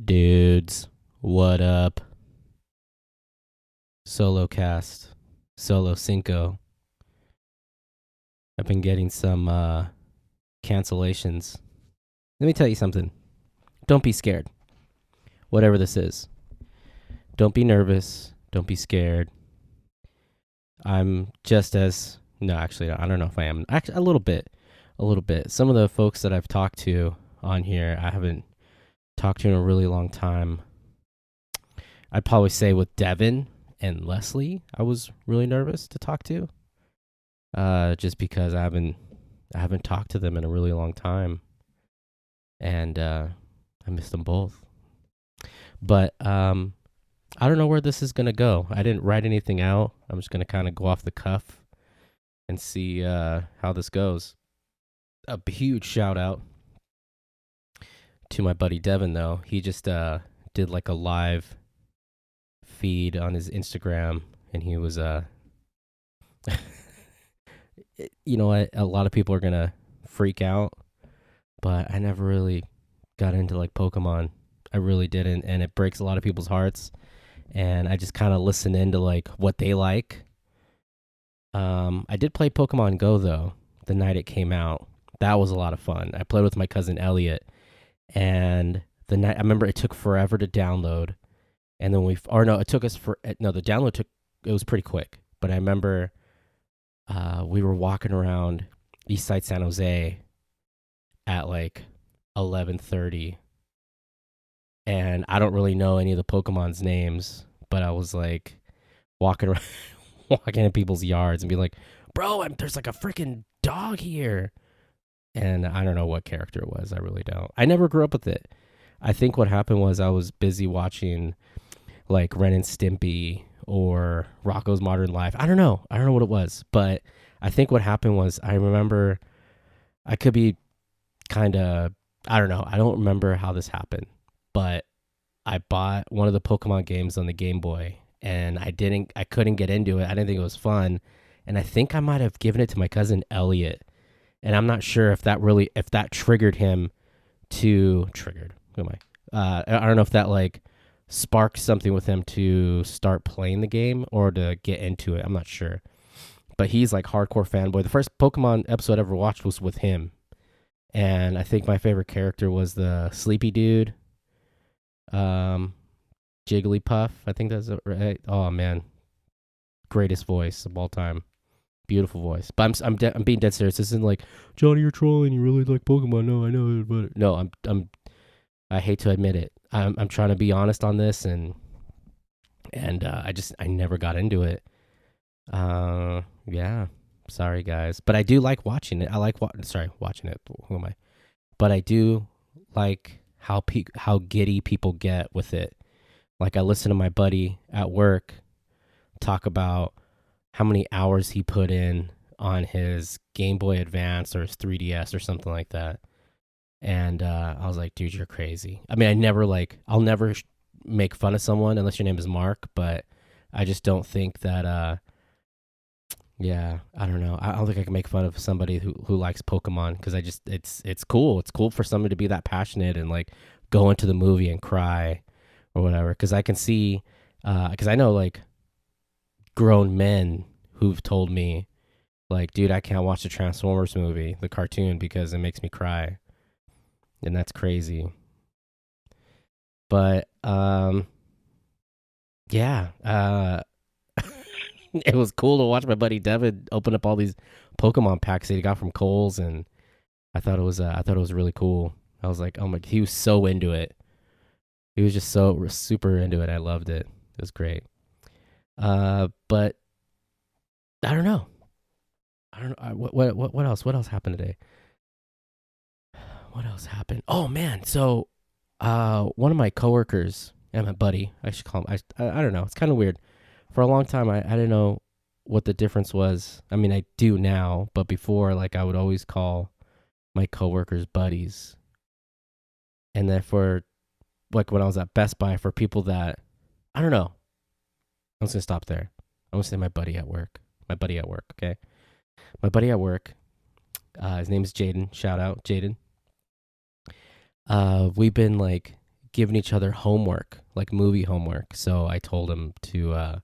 Dudes, what up? Solo cast, solo Cinco. I've been getting some cancellations. Let me tell you something. Don't be scared, whatever this is. Don't be nervous. Don't be scared. I'm just as. No, actually, I don't know if I am. Actually, a little bit. A little bit. Some of the folks that I've talked to on here, I haven't talked to in a really long time. I'd probably say with Devin and Leslie, I was really nervous to talk to. Just because I haven't talked to them in a really long time, and I missed them both. But I don't know where this is gonna go. I didn't write anything out. I'm just gonna kind of go off the cuff and see how this goes. A huge shout out to my buddy Devin, though. He just did like a live feed on his Instagram, and he was you know what? A lot of people are gonna freak out, but I never really got into like Pokemon. I really didn't, and it breaks a lot of people's hearts. And I just kind of listen into like what they like. I did play Pokemon Go though the night it came out. That was a lot of fun. I played with my cousin Elliot, and the night I remember it took forever to download, and then or no, it took us for no the download took it was pretty quick. But I remember we were walking around East Side San Jose at like 11:30, and I don't really know any of the Pokemon's names, but I was like walking around, walking in people's yards and be like, "Bro, there's like a freaking dog here," and I don't know what character it was. I really don't. I never grew up with it. I think what happened was I was busy watching like Ren and Stimpy or Rocco's Modern Life. I don't know. I don't know what it was, but I think what happened was I remember I could be kind of I don't know. I don't remember how this happened, but I bought one of the Pokemon games on the Game Boy, and I couldn't get into it. I didn't think it was fun, and I think I might have given it to my cousin Elliot, and I'm not sure if that triggered him to triggered. Who am I? I don't know if that like sparked something with him to start playing the game or to get into it. I'm not sure, but he's like hardcore fanboy. The first Pokemon episode I ever watched was with him, and I think my favorite character was the sleepy dude, um, Jigglypuff. I think that's it, right. Oh man, greatest voice of all time. Beautiful voice. But I'm being dead serious. This isn't like Johnny, you're trolling. You really like Pokemon? No, I know, but no, I hate to admit it. I'm trying to be honest on this, and I never got into it. Yeah. Sorry guys, but I do like watching it. I like watching it. Who am I? But I do like how giddy people get with it. Like I listen to my buddy at work talk about how many hours he put in on his Game Boy Advance or his 3DS or something like that. And I was like, dude, you're crazy. I mean, I'll never make fun of someone unless your name is Mark, but I just don't think that, yeah, I don't know. I don't think I can make fun of somebody who likes Pokemon because it's cool. It's cool for somebody to be that passionate and like go into the movie and cry or whatever. Because I can see, because I know like grown men who've told me, like, dude, I can't watch the Transformers movie, the cartoon, because it makes me cry, and that's crazy. But yeah, it was cool to watch my buddy Devin open up all these Pokemon packs that he got from Kohl's, and I thought it was really cool. I was like, oh my, he was so into it. He was just so super into it. I loved it. It was great. But I don't know. I don't know. What else? What else happened today? What else happened? Oh man, so one of my coworkers and my buddy, I should call him. I don't know. It's kind of weird. For a long time, I didn't know what the difference was. I mean, I do now, but before, like, I would always call my coworkers buddies. And then for like when I was at Best Buy, for people that I don't know, I'm just gonna stop there. I'm gonna say my buddy at work. My buddy at work. Okay, my buddy at work. His name is Jaden. Shout out, Jaden. We've been like giving each other homework, like movie homework. So I told him to.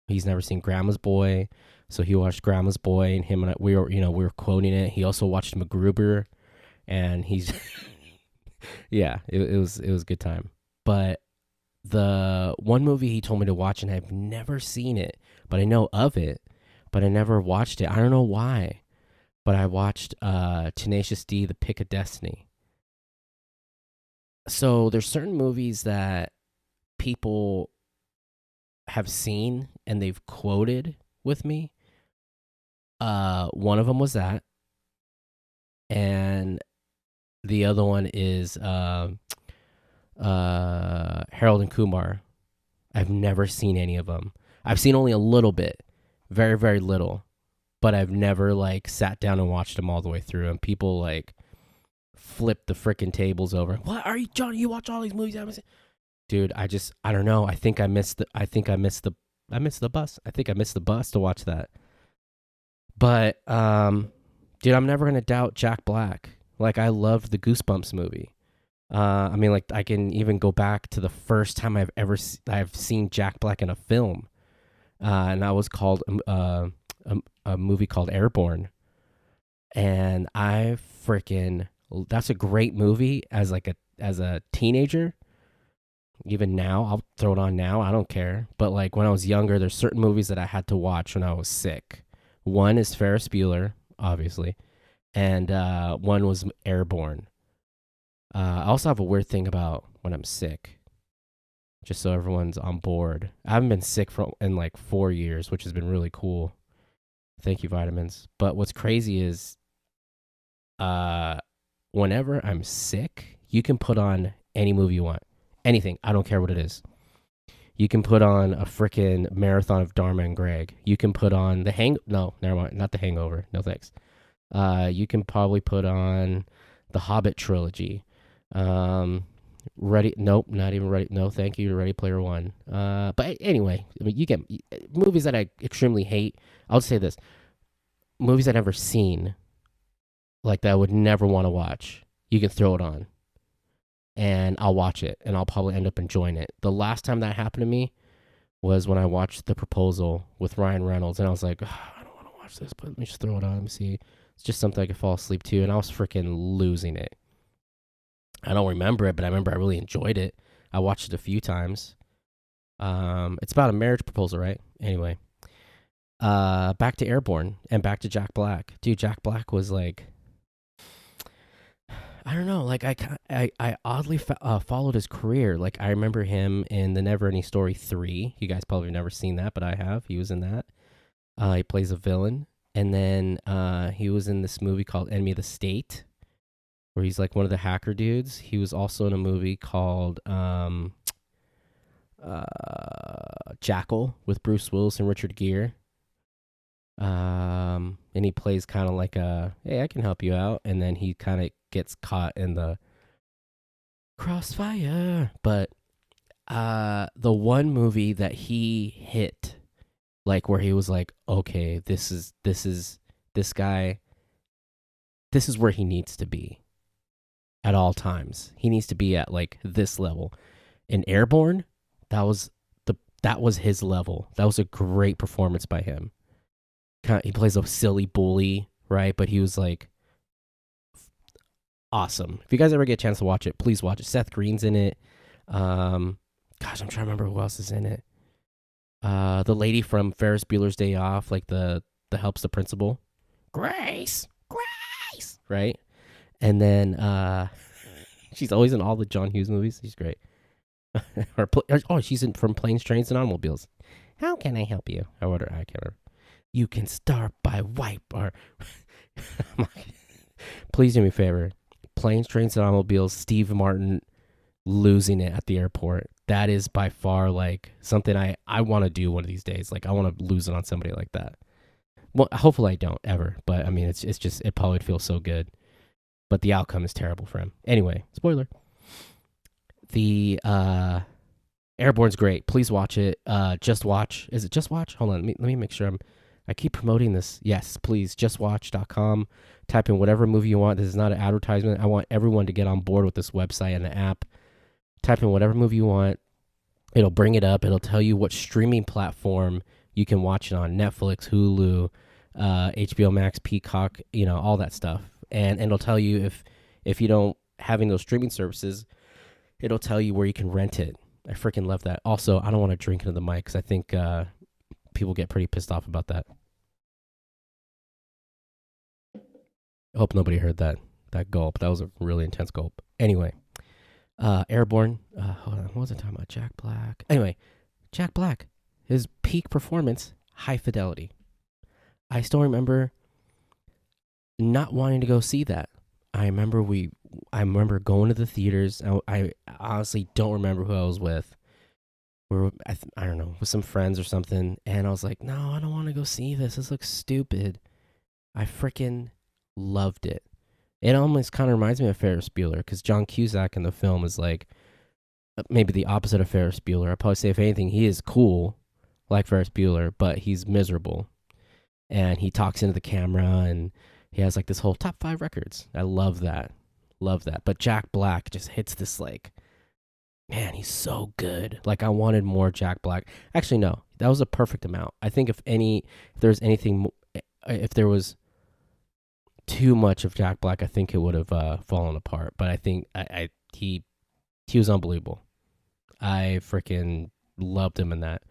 He's never seen Grandma's Boy, so he watched Grandma's Boy, and him and I, we were quoting it. He also watched MacGruber, and he's yeah, it was a good time. But the one movie he told me to watch, and I've never seen it, but I know of it, but I never watched it. I don't know why, but I watched Tenacious D, The Pick of Destiny. So there's certain movies that people have seen and they've quoted with me. One of them was that, and the other one is Harold and Kumar. I've never seen any of them. I've seen only a little bit, very very little, but I've never like sat down and watched them all the way through. And people like flip the freaking tables over. What are you, Johnny? You watch all these movies? I haven't seen. Dude, I don't know. I think I missed the bus. I think I missed the bus to watch that. But dude, I'm never gonna doubt Jack Black. Like I loved the Goosebumps movie. I mean, like I can even go back to the first time I've seen Jack Black in a film, and that was called a movie called Airborne, and that's a great movie as a teenager. Even now, I'll throw it on now. I don't care. But like when I was younger, there's certain movies that I had to watch when I was sick. One is Ferris Bueller, obviously, and one was Airborne. I also have a weird thing about when I'm sick, just so everyone's on board. I haven't been sick in like 4 years, which has been really cool. Thank you, vitamins. But what's crazy is whenever I'm sick, you can put on any movie you want. Anything. I don't care what it is. You can put on a freaking marathon of Dharma and Greg. You can put on No, never mind. Not The Hangover. No thanks. You can probably put on the Hobbit trilogy. Ready? Nope, not even Ready. No, thank you. Ready Player One. But anyway, I mean, you get movies that I extremely hate. I'll say this: movies I've never seen, like that I would never want to watch. You can throw it on, and I'll watch it, and I'll probably end up enjoying it. The last time that happened to me was when I watched The Proposal with Ryan Reynolds, and I was like, I don't want to watch this, but let me just throw it on. Let me see. It's just something I could fall asleep to, and I was freaking losing it. I don't remember it, but I remember I really enjoyed it. I watched it a few times. It's about a marriage proposal, right? Anyway, back to Airborne and back to Jack Black. Dude, Jack Black was like, I don't know, like I oddly followed his career. Like I remember him in The Never Ending Story 3. You guys probably have never seen that, but I have. He was in that. He plays a villain. And then he was in this movie called Enemy of the State, where he's like one of the hacker dudes. He was also in a movie called Jackal with Bruce Willis and Richard Gere. And he plays kind of like hey, I can help you out. And then he kind of gets caught in the crossfire. But the one movie that he hit, like where he was like, okay, this guy, this is where he needs to be at all times. He needs to be at like this level. In Airborne, that was his level. That was a great performance by him. He plays a silly bully, right? But he was like awesome. If you guys ever get a chance to watch it, please watch it. Seth Green's in it. Gosh, I'm trying to remember who else is in it. The lady from Ferris Bueller's Day Off, like the helps the principal, Grace, right? And then she's always in all the John Hughes movies. She's great. She's in from Planes, Trains, and Automobiles. How can I help you? I can't remember. You can start by wipe or. Please do me a favor. Planes, Trains, and Automobiles. Steve Martin losing it at the airport. That is by far like something I want to do one of these days. Like I want to lose it on somebody like that. Well, hopefully I don't ever. But I mean, it's just it probably would feel so good. But the outcome is terrible for him. Anyway, spoiler. The Airborne's great. Please watch it. Just Watch. Is it Just Watch? Hold on. Let me make sure I keep promoting this. Yes, please. JustWatch.com. Type in whatever movie you want. This is not an advertisement. I want everyone to get on board with this website and the app. type in whatever movie you want. It'll bring it up. It'll tell you what streaming platform you can watch it on: Netflix, Hulu, HBO Max, Peacock, all that stuff. And it'll tell you if you don't having those streaming services, it'll tell you where you can rent it. I freaking love that. Also, I don't want to drink into the mic because I think people get pretty pissed off about that. I hope nobody heard that gulp. That was a really intense gulp. Anyway, Airborne. Hold on, what was I talking about? Jack Black. Anyway, Jack Black, his peak performance, High Fidelity. I still remember not wanting to go see that. I remember going to the theaters. I honestly don't remember who I was with. I don't know, with some friends or something. And I was like, no, I don't want to go see this. This looks stupid. I freaking loved it. It almost kind of reminds me of Ferris Bueller because John Cusack in the film is like maybe the opposite of Ferris Bueller. I'd probably say, if anything, he is cool like Ferris Bueller, but he's miserable. And he talks into the camera and he has like this whole top 5 records. I love that. Love that. But Jack Black just hits this like, man, he's so good. Like, I wanted more Jack Black. Actually, no, that was a perfect amount. I think if there was too much of Jack Black, I think it would have fallen apart. But I think he was unbelievable. I freaking loved him in that.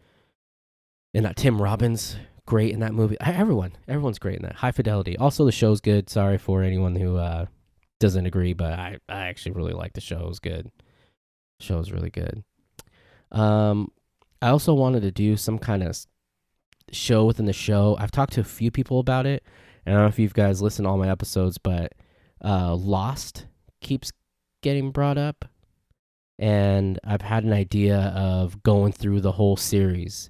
And that Tim Robbins, great in that movie. Everyone's great in that. High Fidelity. Also, the show's good. Sorry for anyone who doesn't agree, but I actually really like the show. It was good. The show was really good. I also wanted to do some kind of show within the show. I've talked to a few people about it. And I don't know if you guys listen to all my episodes, but Lost keeps getting brought up. And I've had an idea of going through the whole series.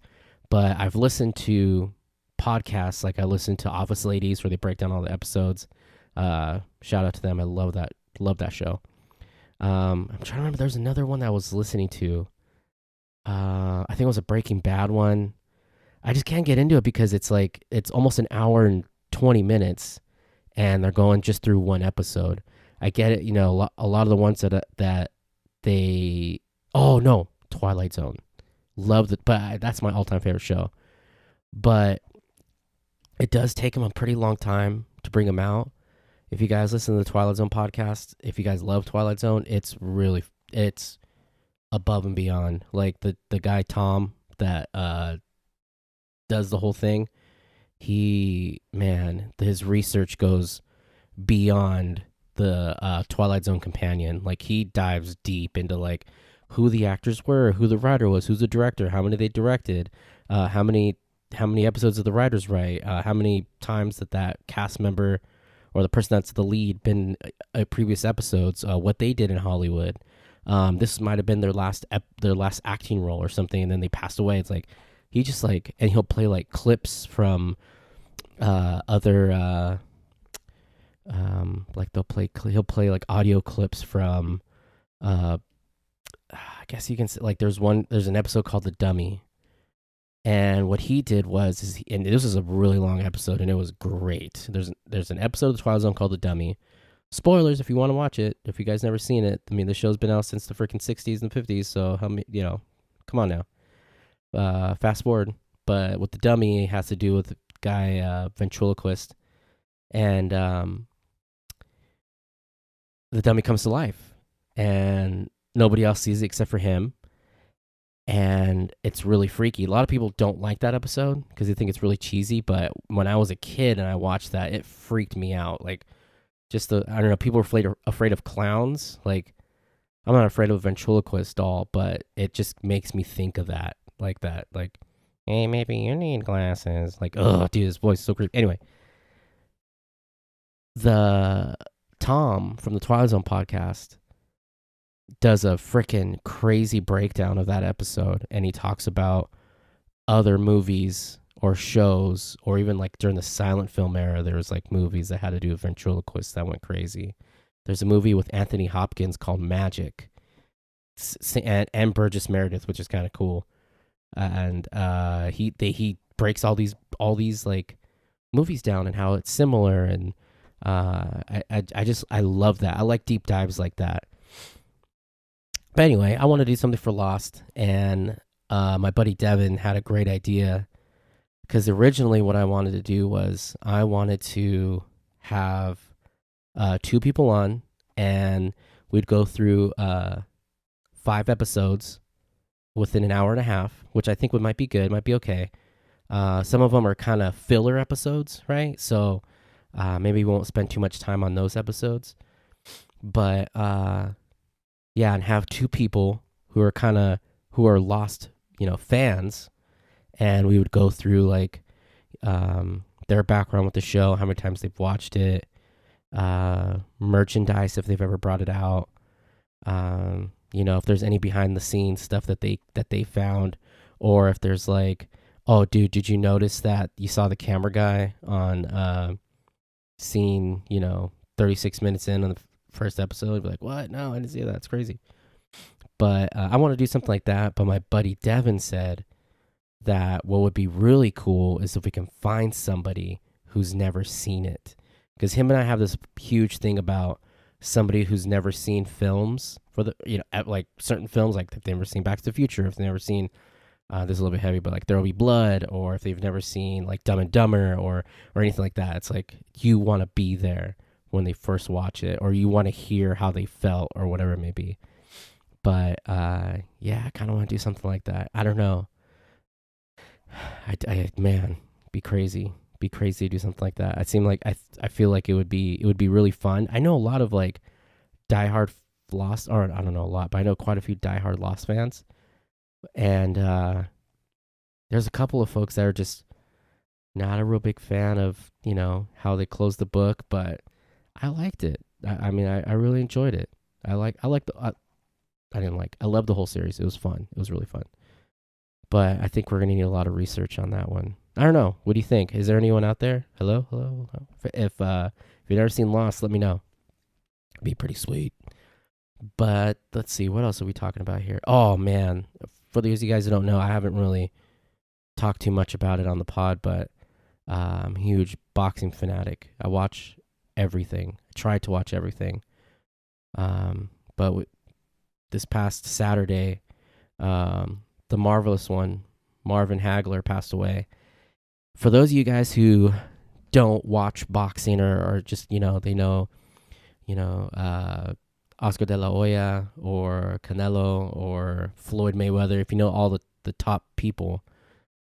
But I've listened to podcasts, like I listened to Office Ladies where they break down all the episodes. Shout out to them. I love that show. I'm trying to remember. There's another one that I was listening to. I think it was a Breaking Bad one. I just can't get into it because it's almost an hour and 20 minutes, and they're going just through one episode. I get it. A lot of the ones that they. Oh no, Twilight Zone. Love it, but that's my all-time favorite show. But it does take them a pretty long time to bring them out. If you guys listen to the Twilight Zone podcast, if you guys love Twilight Zone, it's above and beyond. Like the guy Tom that does the whole thing, his research goes beyond the Twilight Zone companion. Like, he dives deep into like who the actors were, who the writer was, who's the director, how many they directed, how many episodes of the writers write, how many times that cast member or the person that's the lead been previous episodes, what they did in Hollywood. This might have been their last acting role or something, and then they passed away. It's like he just like, and he'll play like clips from other like he'll play like audio clips from I guess you can say, like, there's an episode called The Dummy. And what he did was, and this was a really long episode, and it was great. There's an episode of The Twilight Zone called The Dummy. Spoilers if you want to watch it. If you guys never seen it, I mean, the show's been out since the freaking 60s and 50s, so come on now. Fast forward. But what The Dummy has to do with the guy, ventriloquist, and the dummy comes to life, and nobody else sees it except for him. And it's really freaky. A lot of people don't like that episode because they think it's really cheesy. But when I was a kid and I watched that, it freaked me out. Like, I don't know, people are afraid of clowns. Like, I'm not afraid of a ventriloquist doll, but it just makes me think of that. Like, hey, maybe you need glasses. Like, oh, dude, this voice is so creepy. Anyway, the Tom from the Twilight Zone podcast does a freaking crazy breakdown of that episode, and he talks about other movies or shows, or even like during the silent film era, there was like movies that had to do with ventriloquists that went crazy. There's a movie with Anthony Hopkins called Magic, and Burgess Meredith, which is kind of cool. And he breaks all these like movies down and how it's similar, and I love that. I like deep dives like that. But anyway, I want to do something for Lost, and my buddy Devin had a great idea because originally what I wanted to do was I wanted to have two people on, and we'd go through 5 episodes within an hour and a half, which I think might be good, might be okay. Some of them are kind of filler episodes, right? So maybe we won't spend too much time on those episodes. But yeah, and have two people who are Lost, fans, and we would go through like their background with the show, how many times they've watched it, merchandise if they've ever brought it out, if there's any behind the scenes stuff that they found, or if there's like, oh dude, did you notice that you saw the camera guy on scene 36 minutes in on the first episode? Be like, what? No, I didn't see that. That's crazy. But I want to do something like that. But my buddy Devin said that what would be really cool is if we can find somebody who's never seen it, because him and I have this huge thing about somebody who's never seen films for the like certain films, like if they've never seen Back to the Future, if they've never seen this is a little bit heavy, but like There Will Be Blood, or if they've never seen like Dumb and Dumber or anything like that. It's like you want to be there when they first watch it, or you want to hear how they felt or whatever it may be. But yeah, I kind of want to do something like that. I don't know. Man, be crazy to do something like that. It seemed like I feel like it would be really fun. I know a lot of like diehard Lost, or I don't know a lot, but I know quite a few diehard Lost fans, and there's a couple of folks that are just not a real big fan of how they closed the book, but I liked it. I mean, I really enjoyed it. I love the whole series. It was fun. It was really fun. But I think we're going to need a lot of research on that one. I don't know. What do you think? Is there anyone out there? Hello? If you've never seen Lost, let me know. It'd be pretty sweet. But let's see. What else are we talking about here? Oh, man. For those of you guys who don't know, I haven't really talked too much about it on the pod, but I'm a huge boxing fanatic. I watch everything. I try to watch everything. But this past Saturday, the marvelous one, Marvin Hagler, passed away. For those of you guys who don't watch boxing or just, they know, Oscar de la Hoya or Canelo or Floyd Mayweather, if you know all the top people,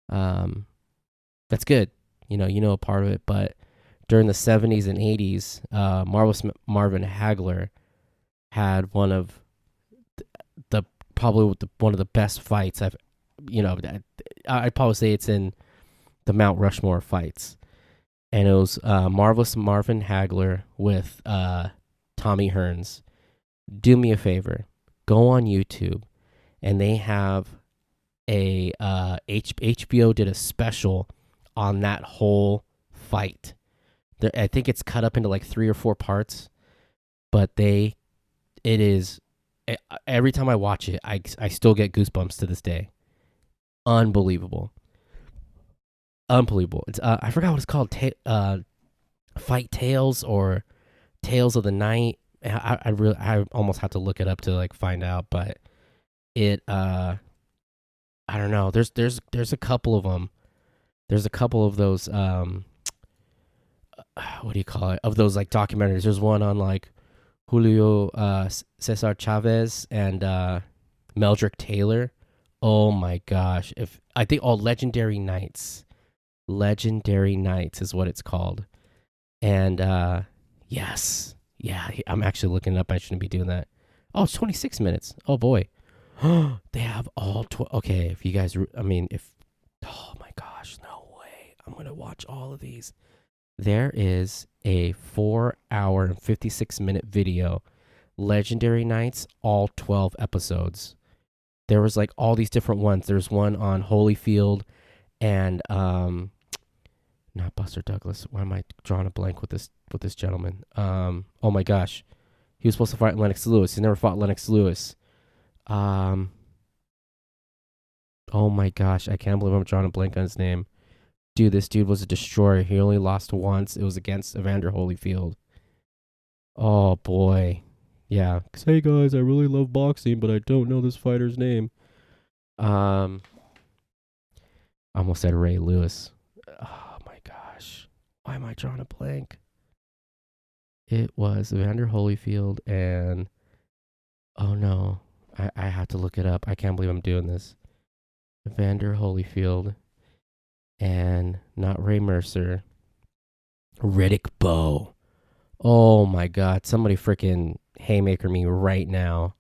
that's good. You know a part of it. But during the 70s and 80s, marvelous Marvin Hagler had one of one of the best fights I'd probably say it's in the Mount Rushmore fights. And it was marvelous Marvin Hagler with Tommy Hearns. Do me a favor, go on YouTube, and they have a HBO did a special on that whole fight. I think it's cut up into like 3 or 4 parts, but it is, every time I watch it, I still get goosebumps to this day. Unbelievable. It's I forgot what it's called. Fight Tales or Tales of the Night. I almost have to look it up to like find out, but it I don't know. There's a couple of them. There's a couple of those what do you call it? Of those like documentaries. There's one on like Julio Cesar Chavez and Meldrick Taylor. Oh my gosh. If I think Legendary Nights. Legendary Nights is what it's called. And yes. Yeah, I'm actually looking it up. I shouldn't be doing that. Oh, it's 26 minutes. Oh boy. They have all okay, if you guys oh my gosh, no way. I'm going to watch all of these. There is a 4-hour and 56-minute video. Legendary Nights, all 12 episodes. There was like all these different ones. There's one on Holyfield and not Buster Douglas. Why am I drawing a blank with this gentleman? Oh my gosh. He was supposed to fight Lennox Lewis. He never fought Lennox Lewis. Oh my gosh, I can't believe I'm drawing a blank on his name. Dude, this dude was a destroyer. He only lost once. It was against Evander Holyfield. Oh boy. Yeah. 'Cause, hey guys, I really love boxing, but I don't know this fighter's name. I almost said Ray Lewis. Oh my gosh. Why am I drawing a blank? It was Evander Holyfield and oh no. I have to look it up. I can't believe I'm doing this. Evander Holyfield and not Ray Mercer. Riddick Bowe. Oh my god. Somebody freaking haymaker me right now.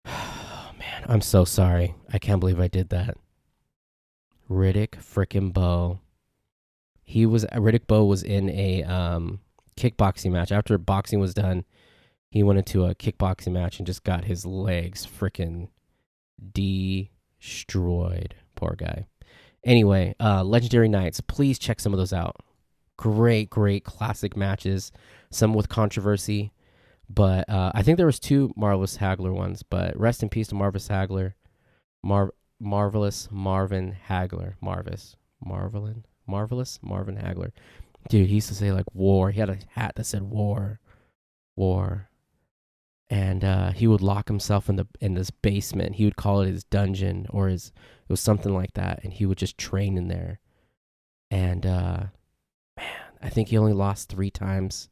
Oh man, I'm so sorry. I can't believe I did that. Riddick frickin' Bowe. Riddick Bowe was in a kickboxing match. After boxing was done, he went into a kickboxing match and just got his legs frickin' destroyed. Poor guy. Anyway, Legendary Nights. Please check some of those out. Great, great classic matches. Some with controversy, but I think there was two Marvelous Hagler ones. But rest in peace to Marvelous Hagler. Marvelous Marvin Hagler. Marvelous Marvin Hagler. Dude, he used to say like war. He had a hat that said war. And he would lock himself in this basement. He would call it his dungeon or it was something like that, and he would just train in there. And man, I think he only lost 3 times.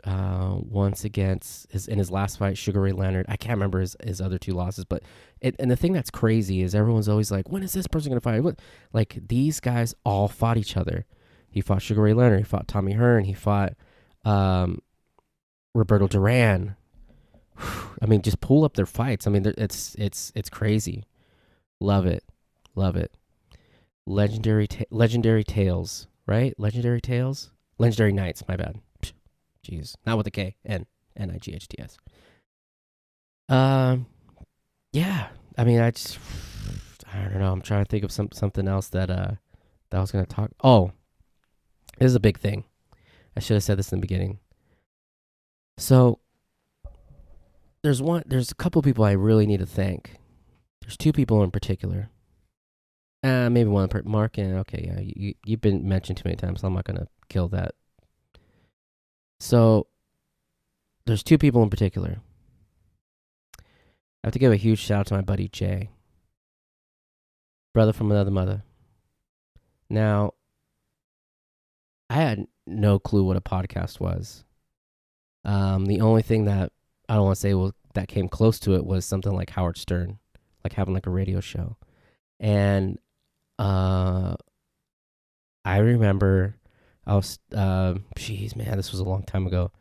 Once against in his last fight, Sugar Ray Leonard. I can't remember his other 2 losses, but and the thing that's crazy is everyone's always like, when is this person gonna fight? What? Like these guys all fought each other. He fought Sugar Ray Leonard. He fought Tommy Hearn. He fought Roberto Duran. I mean, just pull up their fights. I mean, it's crazy. Love it. Legendary Tales, right? Legendary Tales, Legendary Nights. My bad. Jeez, not with a K. Nights. Yeah. I mean, I don't know. I'm trying to think of something else that I was gonna talk. Oh, this is a big thing. I should have said this in the beginning. So there's a couple of people I really need to thank. There's 2 people in particular. Maybe one Mark and okay, yeah, you've been mentioned too many times, so I'm not gonna kill that. So there's 2 people in particular. I have to give a huge shout out to my buddy Jay, brother from another mother. Now, I had no clue what a podcast was. The only thing that I don't want to say that came close to it was something like Howard Stern, like having like a radio show. And I remember I was, geez, man, this was a long time ago.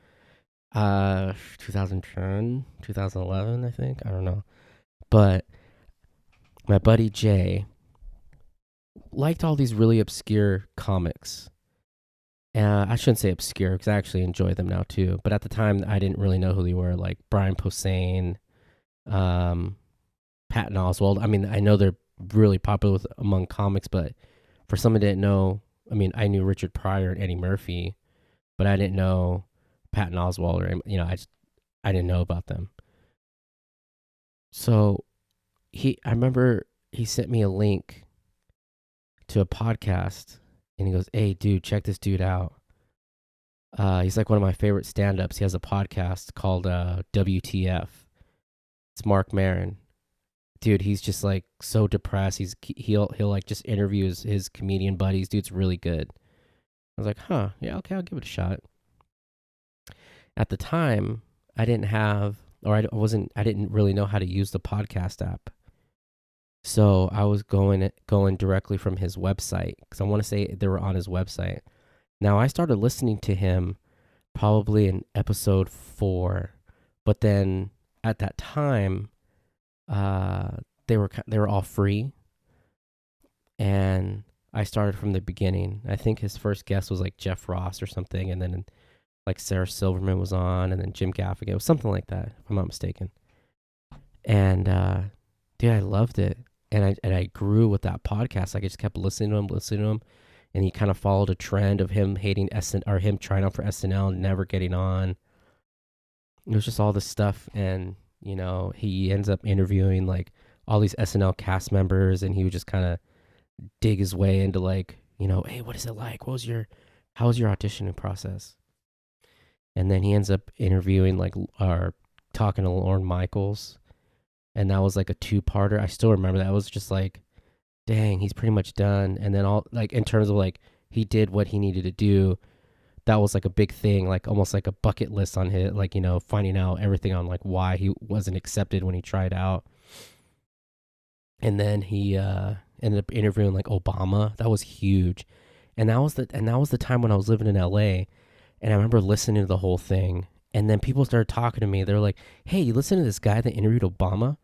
2010, 2011, I think. I don't know. But my buddy Jay liked all these really obscure comics. I shouldn't say obscure because I actually enjoy them now too. But at the time, I didn't really know who they were, like Brian Posehn, Patton Oswalt. I mean, I know they're really popular among comics, but for someone who didn't know, I mean, I knew Richard Pryor and Eddie Murphy, but I didn't know Patton Oswalt or I didn't know about them. So I remember he sent me a link to a podcast, and he goes, "Hey, dude, check this dude out." He's like one of my favorite stand-ups. He has a podcast called WTF. It's Mark Maron. Dude, he's just like so depressed. He'll like just interview his comedian buddies. Dude's really good. I was like, huh, yeah, okay, I'll give it a shot. At the time, I didn't have, or I didn't really know how to use the podcast app. So I was going directly from his website because I want to say they were on his website. Now I started listening to him probably in episode 4, but then at that time, they were all free, and I started from the beginning. I think his first guest was like Jeff Ross or something, and then like Sarah Silverman was on, and then Jim Gaffigan. It was something like that, if I'm not mistaken. And dude, I loved it, and I grew with that podcast. Like I just kept listening to him, and he kind of followed a trend of him hating him trying out for SNL and never getting on. It was just all this stuff, and he ends up interviewing like all these SNL cast members, and he would just kind of dig his way into like, hey, what is it like? How was your auditioning process? And then he ends up interviewing like or talking to Lorne Michaels, and that was like a two-parter. I still remember that. It was just like, dang, he's pretty much done. And then all like in terms of like he did what he needed to do. That was like a big thing, like almost like a bucket list on his, like, you know, finding out everything on like why he wasn't accepted when he tried out. And then he ended up interviewing like Obama. That was huge. And that was the time when I was living in LA, and I remember listening to the whole thing. And then people started talking to me. They're like, "Hey, you listen to this guy that interviewed Obama?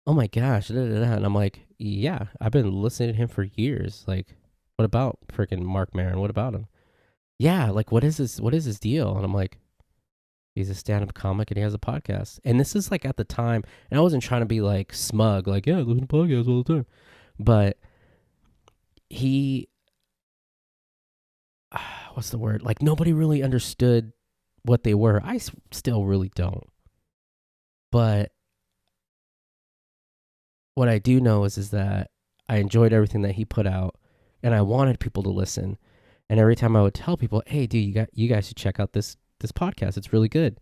Oh my gosh!" Da, da, da. And I'm like, "Yeah, I've been listening to him for years. Like, what about freaking Mark Maron? What about him? Yeah, like what is this? What is his deal?" And I'm like, "He's a stand-up comic and he has a podcast." And this is like at the time, and I wasn't trying to be like smug, like, "Yeah, I listen to podcasts all the time," but he, what's the word? Like nobody really understood what they were. Still really don't. But what I do know is that I enjoyed everything that he put out, and I wanted people to listen. And every time I would tell people, "Hey, dude, you guys should check out this podcast. It's really good."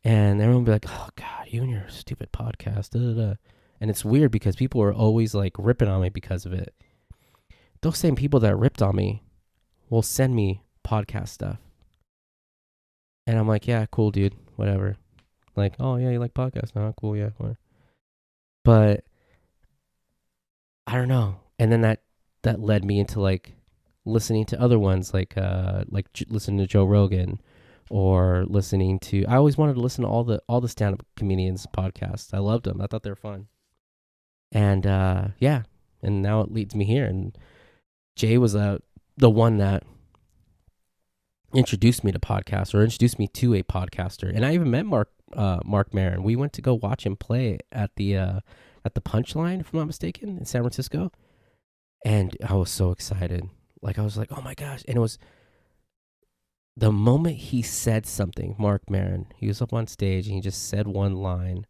And everyone would be like, "Oh God, you and your stupid podcast." Da, da, da. And it's weird because people were always like ripping on me because of it. Those same people that ripped on me will send me podcast stuff. And I'm like, "Yeah, cool, dude. Whatever." Like, "Oh yeah, you like podcasts? Oh, cool, yeah, whatever." But I don't know. And then that led me into like listening to other ones, like listening to Joe Rogan, or listening to. I always wanted to listen to all the stand up comedians podcasts. I loved them. I thought they were fun. And yeah, and now it leads me here. And Jay was the one that introduced me to podcasts, or introduced me to a podcaster. And I even met Mark Maron. We went to go watch him play at the Punchline, if I'm not mistaken, in San Francisco. And I was so excited. Like I was like, "Oh my gosh!" And it was the moment he said something. Mark Maron, he was up on stage and he just said one line,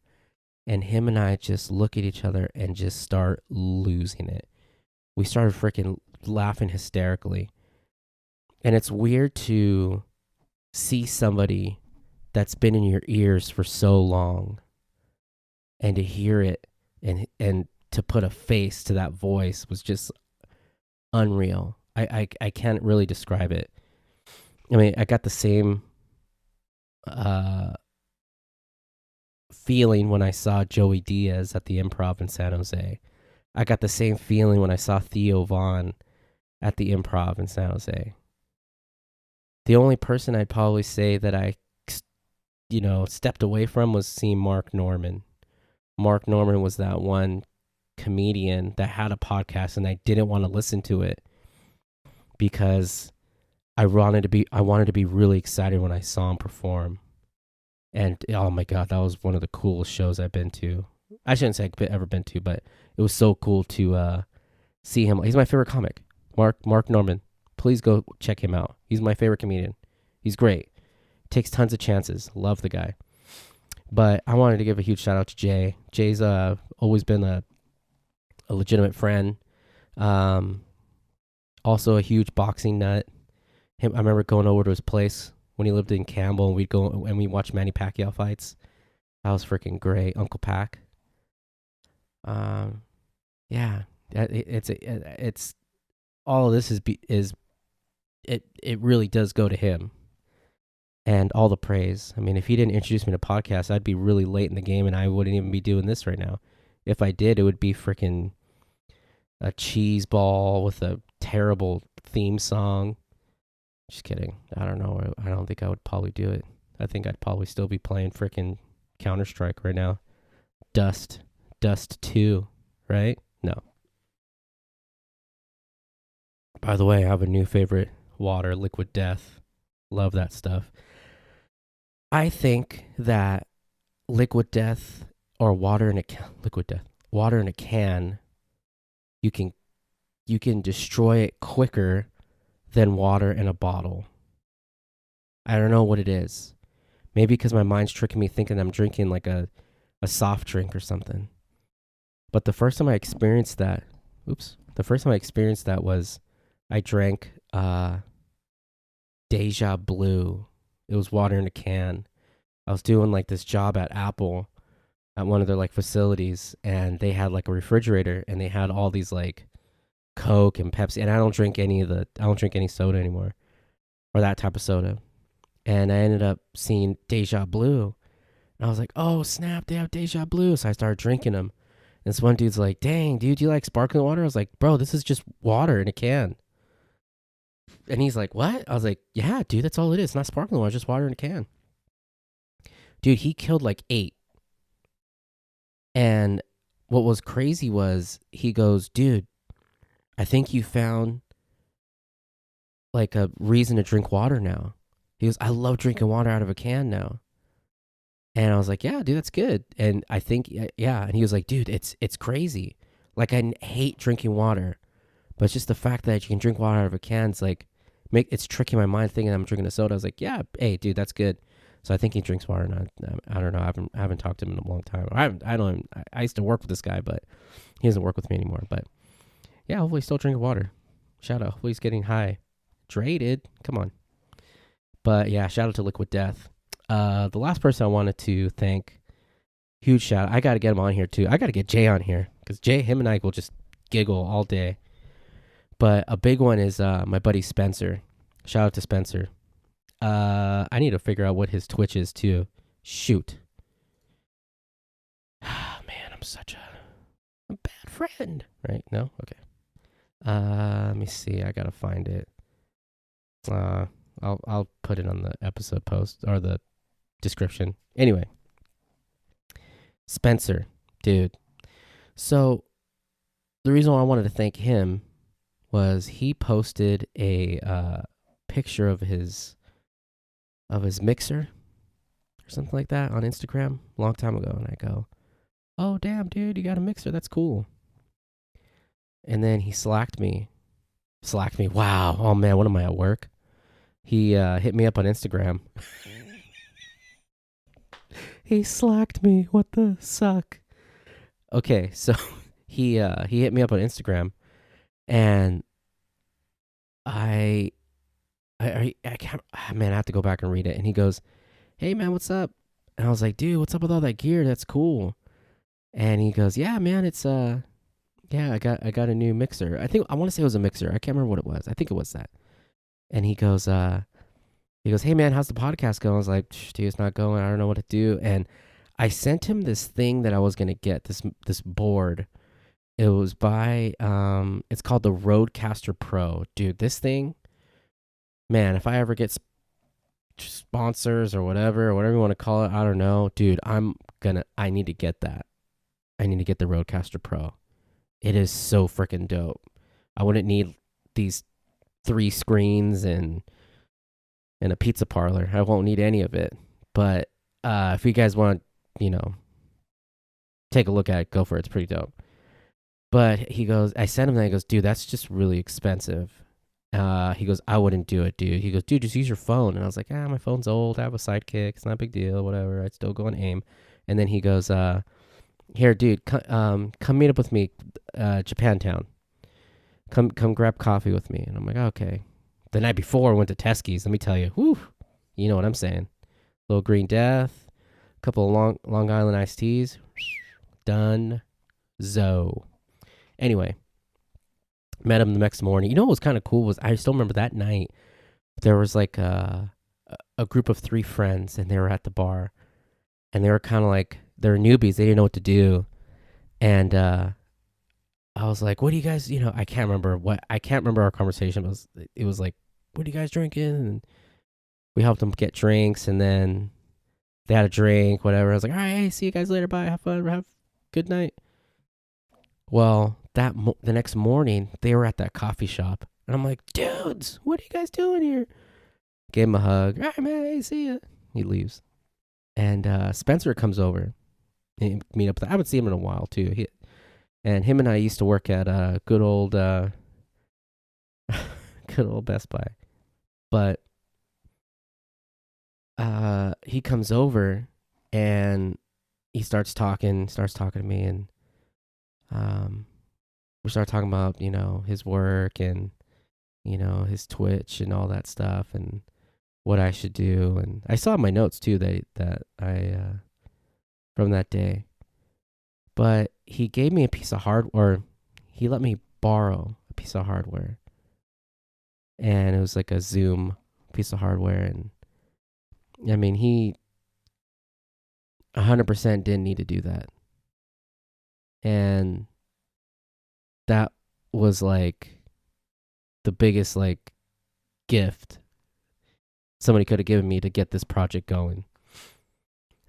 and him and I just look at each other and just start losing it. We started freaking laughing hysterically. And it's weird to see somebody that's been in your ears for so long, and to hear it, and to put a face to that voice was just unreal. I can't really describe it. I mean, I got the same uh, feeling when I saw Joey Diaz at the Improv in San Jose. I got the same feeling when I saw Theo Vaughn at the Improv in San Jose. The only person I'd probably say that I, stepped away from was seeing Mark Norman. Mark Norman was that one comedian that had a podcast, and I didn't want to listen to it because I wanted to be really excited when I saw him perform. And oh my god, that was one of the coolest shows I've been to. I shouldn't say I've ever been to, but it was so cool to see him. He's my favorite comic, Mark Norman. Please go check him out. He's my favorite comedian. He's great. Takes tons of chances. Love the guy. But I wanted to give a huge shout out to Jay. Jay's always been a legitimate friend. Also a huge boxing nut. I remember going over to his place when he lived in Campbell, and we'd go and we watched Manny Pacquiao fights. That was freaking great, Uncle Pac. Yeah, it's all of this is it really does go to him, and all the praise. I mean, if he didn't introduce me to podcasts, I'd be really late in the game, and I wouldn't even be doing this right now. If I did, it would be freaking a cheese ball with a terrible theme song. Just kidding. I don't know. I don't think I would probably do it. I think I'd probably still be playing freaking Counter-Strike right now. Dust 2, right? No. By the way, I have a new favorite water, Liquid Death. Love that stuff. I think that Liquid Death, or water in a Liquid Death, water in a can, you can destroy it quicker than water in a bottle. I don't know what it is. Maybe because my mind's tricking me thinking I'm drinking like a soft drink or something. But the first time I experienced that, was I drank Deja Blue It was water in a can. I was doing like this job at Apple at one of their like facilities, and they had like a refrigerator, and they had all these like Coke and Pepsi, and I don't drink any soda anymore, or that type of soda. And I ended up seeing Deja Blue, and I was like, oh snap, they have Deja Blue. So I started drinking them. And this one dude's like, dang, dude, do you like sparkling water? I was like, bro, this is just water in a can. And he's like, what? I was like, yeah, dude, that's all it is. It's not sparkling water, it's just water in a can. Dude, he killed like 8. And what was crazy was he goes, dude, I think you found like a reason to drink water now. He goes, I love drinking water out of a can now. And I was like, yeah, dude, that's good. And I think, yeah. And he was like, dude, it's crazy. Like, I hate drinking water, but it's just the fact that you can drink water out of a can. It's like, it's tricking my mind thinking I'm drinking a soda. I was like, yeah, hey, dude, that's good. So I think he drinks water. And I don't know. I haven't talked to him in a long time. I used to work with this guy, but he doesn't work with me anymore. But yeah, hopefully he's still drinking water. Shout out. Hopefully he's getting hydrated. Come on. But yeah, shout out to Liquid Death. The last person I wanted to thank, huge shout out. I got to get him on here too. I got to get Jay on here because him and I will just giggle all day. But a big one is my buddy Spencer. Shout out to Spencer. I need to figure out what his Twitch is too. Shoot. Man, I'm such a bad friend. Right? No? Okay. Let me see. I gotta find it. I'll put it on the episode post or the description. Anyway, Spencer, dude. So the reason why I wanted to thank him was he posted a picture of his mixer or something like that on Instagram a long time ago, and I go, "Oh damn, dude, you got a mixer? That's cool." And then he slacked me. Wow. Oh man, what am I at work? He hit me up on Instagram. He slacked me. What the suck? Okay, so he hit me up on Instagram, and I can't. Man, I have to go back and read it. And he goes, "Hey man, what's up?" And I was like, "Dude, what's up with all that gear? That's cool." And he goes, "Yeah, man, it's yeah, I got a new mixer. I want to say it was a mixer. I can't remember what it was. I think it was that." And he goes, "Hey man, how's the podcast going?" I was like, "Dude, it's not going. I don't know what to do." And I sent him this thing that I was gonna get, this board. It was by it's called the Rodecaster Pro. Dude, this thing, man, if I ever get sponsors or whatever you want to call it, I don't know, dude, I need to get that. I need to get the Rodecaster Pro. It is so freaking dope. I wouldn't need these 3 screens and a pizza parlor. I won't need any of it. But if you guys want, take a look at it, go for it. It's pretty dope. But he goes, I sent him that. He goes, dude, that's just really expensive. He goes, I wouldn't do it, dude. He goes, dude, just use your phone. And I was like, my phone's old. I have a Sidekick. It's not a big deal. Whatever. I'd still go on AIM. And then he goes, here, dude, come meet up with me, Japantown. Come grab coffee with me. And I'm like, okay. The night before, I went to Teskey's. Let me tell you, whew, you know what I'm saying. Little Green Death, a couple of Long Island iced teas. Done. Zo. Anyway, met him the next morning. You know what was kind of cool was I still remember that night. There was like a group of 3 friends, and they were at the bar, and they were kind of like, they're newbies. They didn't know what to do, and I was like, "What do you guys?" I can't remember our conversation. It was like, "What are you guys drinking?" And we helped them get drinks, and then they had a drink, whatever. I was like, "All right, hey, see you guys later. Bye. Have fun. Have a good night." Well, the next morning, they were at that coffee shop, and I'm like, "Dudes, what are you guys doing here?" Gave him a hug. "All right, man. Hey, see ya." He leaves, and Spencer comes over and meet up. I haven't seen him in a while too. And him and I used to work at good old Best Buy. But he comes over and he starts talking to me, and we start talking about, his work and, his Twitch and all that stuff and what I should do. And I saw my notes too that I from that day. But he gave me a piece of hardware. He let me borrow a piece of hardware, and it was like a Zoom piece of hardware. And I mean, he 100% didn't need to do that. And that was like the biggest like gift somebody could have given me to get this project going,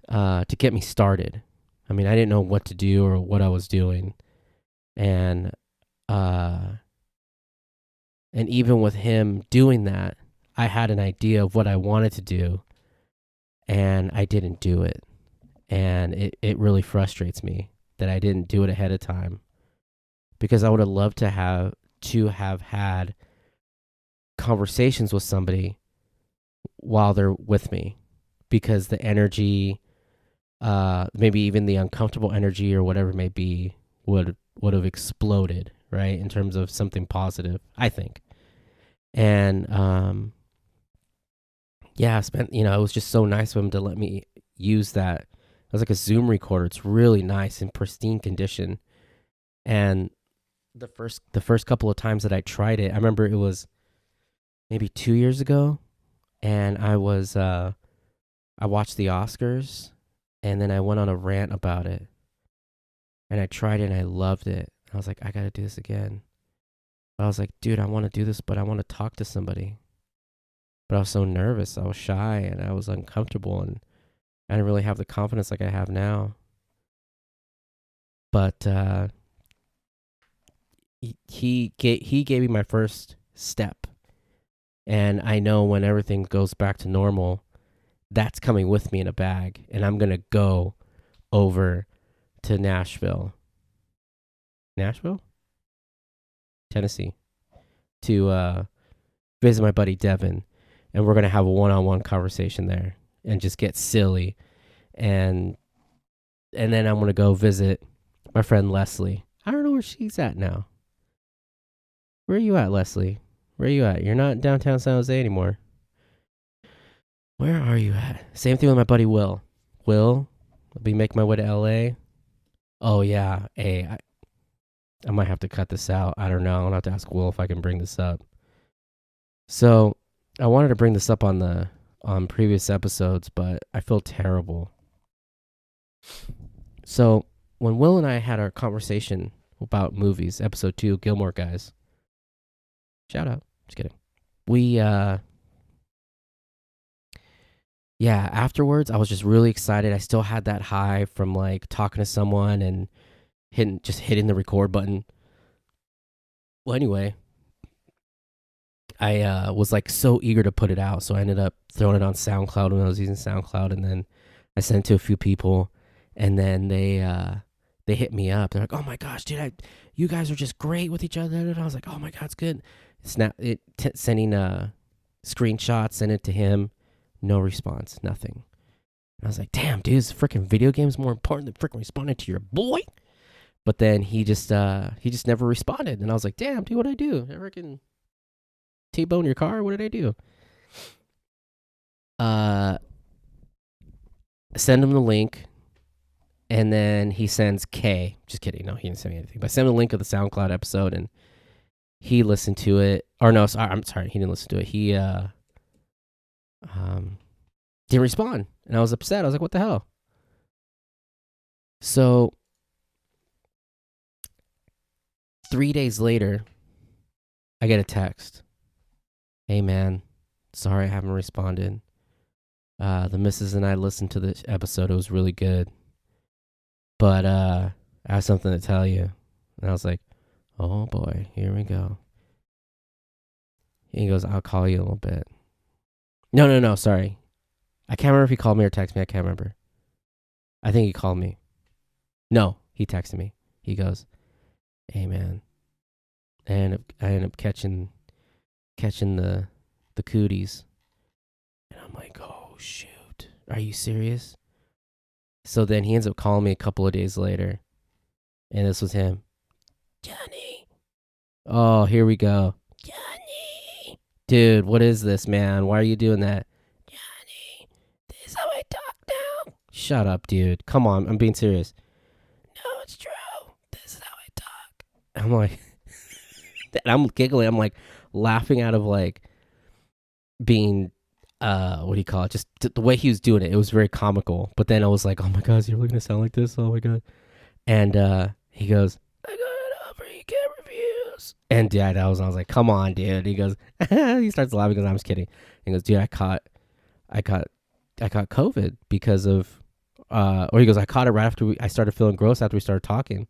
to get me started. I mean, I didn't know what to do or what I was doing. And even with him doing that, I had an idea of what I wanted to do, and I didn't do it. And it really frustrates me that I didn't do it ahead of time, because I would have loved to have had conversations with somebody while they're with me, because the energy, maybe even the uncomfortable energy or whatever it may be, would have exploded, right, in terms of something positive, I think. And yeah, I spent, it was just so nice of him to let me use that. It was like a Zoom recorder. It's really nice in pristine condition. And the first couple of times that I tried it, I remember it was maybe 2 years ago, and I watched the Oscars, and then I went on a rant about it. And I tried it and I loved it. I was like, I got to do this again. But I was like, dude, I want to do this, but I want to talk to somebody. But I was so nervous. I was shy and I was uncomfortable, and I didn't really have the confidence like I have now. But he gave me my first step. And I know when everything goes back to normal, that's coming with me in a bag. And I'm going to go over to Nashville, Tennessee, to visit my buddy Devin. And we're going to have a one-on-one conversation there and just get silly. And then I'm going to go visit my friend Leslie. I don't know where she's at now. Where are you at, Leslie? Where are you at? You're not in downtown San Jose anymore. Where are you at? Same thing with my buddy Will. Will, I'll be making my way to LA. Oh, yeah. Hey, I might have to cut this out. I don't know. I'm going to have to ask Will if I can bring this up. So I wanted to bring this up on previous episodes, but I feel terrible. So when Will and I had our conversation about movies, episode 2, Gilmore Guys. Shout out. Just kidding. We, afterwards, I was just really excited. I still had that high from like talking to someone and hitting the record button. Well, anyway, I was like so eager to put it out, so I ended up throwing it on SoundCloud when I was using SoundCloud, and then I sent it to a few people, and then they hit me up. They're like, "Oh my gosh, dude, you guys are just great with each other." And I was like, "Oh my god, it's good." Sending screenshots, sent it to him, no response, nothing. And I was like, "Damn, dude, this freaking video game's more important than freaking responding to your boy." But then he just never responded, and I was like, "Damn, dude, what'd I do? I freaking T-bone your car? What did I do?" Send him the link, and then he sends K. Just kidding. No, he didn't send me anything. But I sent him the link of the SoundCloud episode, and he listened to it. Or no, I'm sorry, he didn't listen to it. He didn't respond, and I was upset. I was like, "What the hell?" So 3 days later, I get a text. "Hey man, sorry I haven't responded. The missus and I listened to this episode. It was really good. But I have something to tell you." And I was like, "Oh boy, here we go." He goes, "I'll call you in a little bit." No, sorry. I can't remember if he called me or texted me. I can't remember. I think he called me. No, he texted me. He goes, "Hey man," and I ended up catching the cooties. And I'm like, "Oh shoot, are you serious?" So then he ends up calling me a couple of days later, and this was him. "Johnny." Oh, here we go. "Johnny. Dude, what is this, man? Why are you doing that?" Shut up, dude. Come on, I'm being serious. No, it's true. This is how I talk. I'm like, and I'm giggling. I'm like laughing out of like being, what do you call it? Just the way he was doing it. It was very comical. But then I was like, oh my God, is he really gonna sound like this? Oh my God. And he goes, I got it over. You get reviews. And yeah, I was like, come on, dude. He goes, he starts laughing because I'm just kidding. He goes, dude, I caught COVID because of, or he goes, I caught it right after I started feeling gross after we started talking.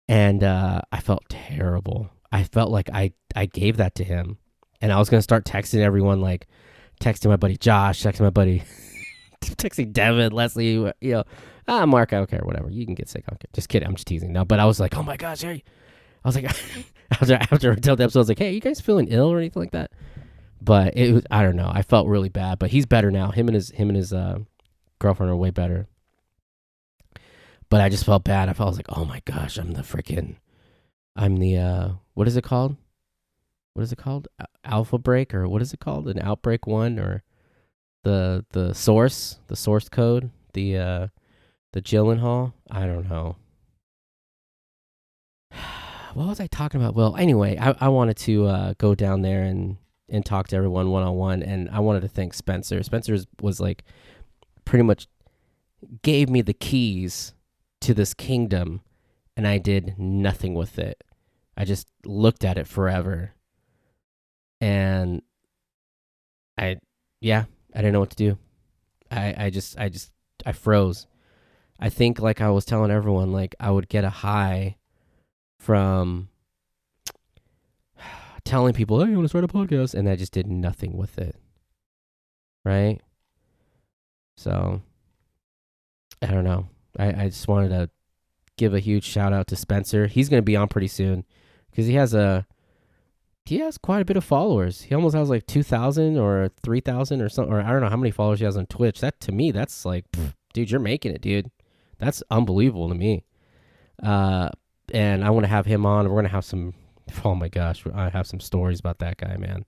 And I felt terrible. I felt like I gave that to him. And I was going to start texting everyone, like texting my buddy Josh, texting my buddy, texting Devin, Leslie, Mark, I don't care, whatever. You can get sick. I don't care. Just kidding. I'm just teasing. No, but I was like, oh my gosh, hey. I was like, after I told the episode, I was like, hey, you guys feeling ill or anything like that? But it was, I don't know. I felt really bad, but he's better now. Him and his girlfriend are way better. But I just felt bad. I was like, oh my gosh, I'm the what is it called? What is it called? Alpha break, or what is it called? An outbreak one, or the source code, the Gyllenhaal. I don't know. What was I talking about? Well, anyway, I wanted to go down there and talk to everyone one-on-one, and I wanted to thank Spencer. Spencer was like pretty much gave me the keys to this kingdom, and I did nothing with it. I just looked at it forever, and I didn't know what to do. I froze. I think, like I was telling everyone, like I would get a high from telling people, hey, you want to start a podcast? And I just did nothing with it. Right? So, I don't know. I just wanted to give a huge shout out to Spencer. He's going to be on pretty soon because he has quite a bit of followers. He almost has like 2,000 or 3,000 or something, or I don't know how many followers he has on Twitch. That, to me, that's like, dude, you're making it, dude. That's unbelievable to me. And I want to have him on. We're going to have some, oh my gosh, I have some stories about that guy, man.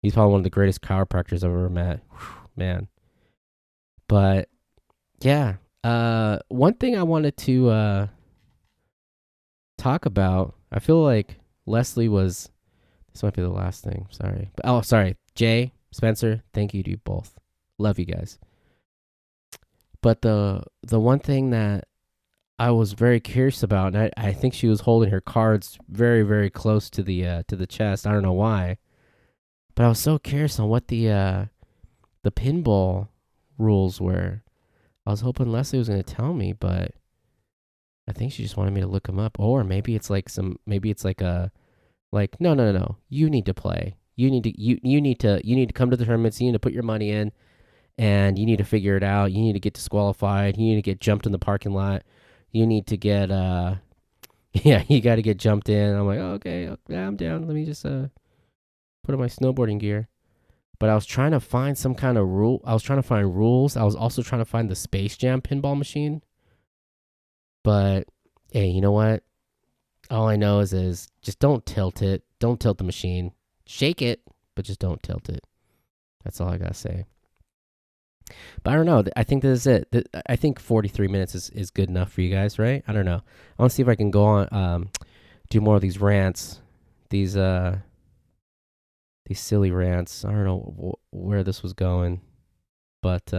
He's probably one of the greatest chiropractors I've ever met. Whew, man. But yeah, one thing I wanted to talk about, I feel like Leslie was, this might be the last thing, sorry. But, sorry, Jay, Spencer, thank you to you both. Love you guys. But the one thing that I was very curious about, and I think she was holding her cards very, very close to the chest. I don't know why, but I was so curious on what the pinball rules were. I was hoping Leslie was going to tell me, but I think she just wanted me to look them up. Or maybe it's like no. You need to play. You need to come to the tournaments. You need to put your money in, and you need to figure it out. You need to get disqualified. You need to get jumped in the parking lot. You need to get you got to get jumped in. I'm like, oh, okay, yeah, I'm down. Let me just put on my snowboarding gear. But I was trying to find some kind of rule. I was trying to find rules. I was also trying to find the Space Jam pinball machine. But hey, you know what? All I know is just don't tilt it. Don't tilt the machine. Shake it, but just don't tilt it. That's all I gotta say. But I don't know. I think this is it. I think 43 minutes is good enough for you guys, right? I don't know. I want to see if I can go on, do more of these rants, these silly rants. I don't know where this was going, but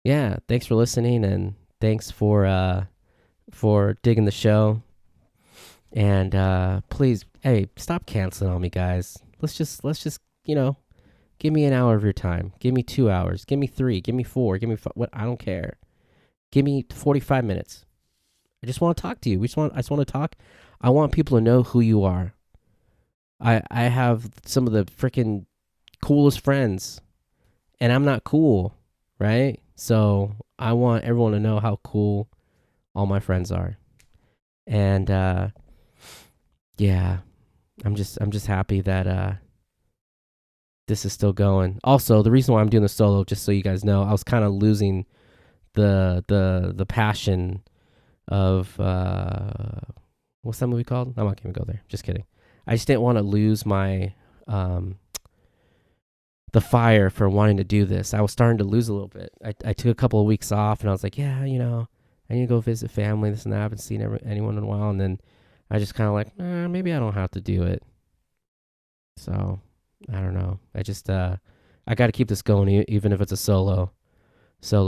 yeah. Thanks for listening, and thanks for digging the show. And please, hey, stop canceling on me, guys. Let's just give me an hour of your time. Give me 2 hours. Give me 3. Give me 4. Give me what? I don't care. Give me 45 minutes. I just want to talk to you. I just want to talk. I want people to know who you are. I have some of the freaking coolest friends, and I'm not cool, right? So I want everyone to know how cool all my friends are. And yeah, I'm just happy that this is still going. Also, the reason why I'm doing the solo, just so you guys know, I was kind of losing the passion of what's that movie called? I'm not gonna go there. Just kidding. I just didn't want to lose my the fire for wanting to do this. I was starting to lose a little bit. I took a couple of weeks off, and I was like, yeah, I need to go visit family. This and that. I haven't seen anyone in a while, and then I just kind of like, maybe I don't have to do it. So I don't know. I got to keep this going, even if it's a solo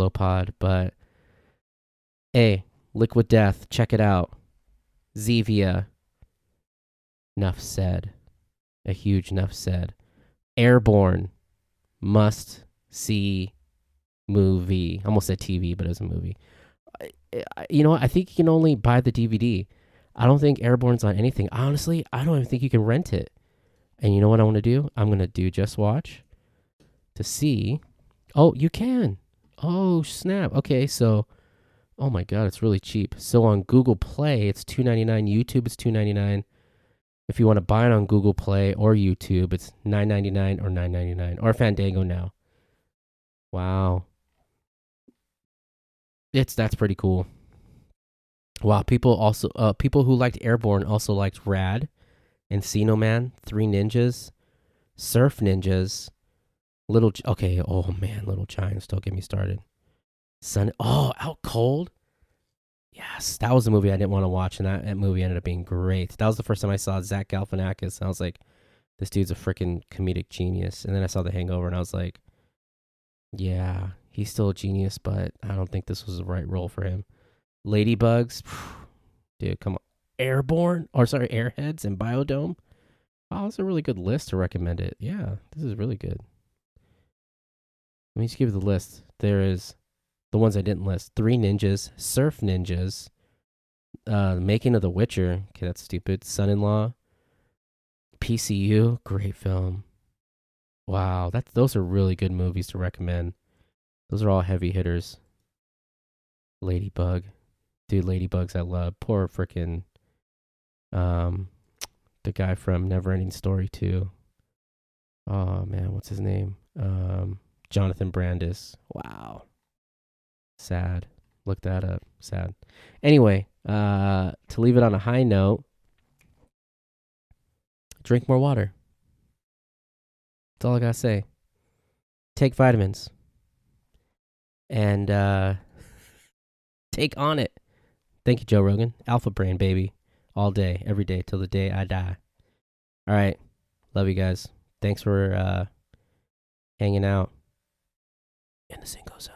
pod. But hey, Liquid Death, check it out. Zevia. Enough said. A huge enough said. Airborne. Must see movie. I almost said TV, but it was a movie. You know what? I think you can only buy the DVD. I don't think Airborne's on anything. Honestly, I don't even think you can rent it. And you know what I want to do? I'm going to do Just Watch to see. Oh, you can. Oh, snap. Okay, so, oh my God, it's really cheap. So on Google Play, it's $2.99. YouTube, it's $2.99. If you want to buy it on Google Play or YouTube, it's $9.99 or $9.99 or Fandango now. Wow. That's pretty cool. Wow, people who liked Airborne also liked Rad, Encino Man, Three Ninjas, Surf Ninjas, oh man, Little Giants, don't get me started. Out Cold. Yes, that was a movie I didn't want to watch, and that movie ended up being great. That was the first time I saw Zach Galifianakis, and I was like, this dude's a freaking comedic genius. And then I saw The Hangover, and I was like, yeah, he's still a genius, but I don't think this was the right role for him. Ladybugs, dude, come on. Airheads and Biodome. Oh, that's a really good list to recommend it. Yeah, this is really good. Let me just give you the list. There is the ones I didn't list. Three Ninjas, Surf Ninjas, Making of the Witcher. Okay, that's stupid. Son-in-Law, PCU, great film. Wow, those are really good movies to recommend. Those are all heavy hitters. Ladybug. Dude, Ladybugs I love. Poor freaking the guy from Neverending Story 2. Oh man, what's his name? Jonathan Brandis. Wow. Sad. Look that up. Sad. Anyway, to leave it on a high note, drink more water. That's all I gotta say. Take vitamins. And take on it. Thank you, Joe Rogan. Alpha Brain, baby. All day, every day, till the day I die. All right. Love you guys. Thanks for hanging out in the Cinco Zone.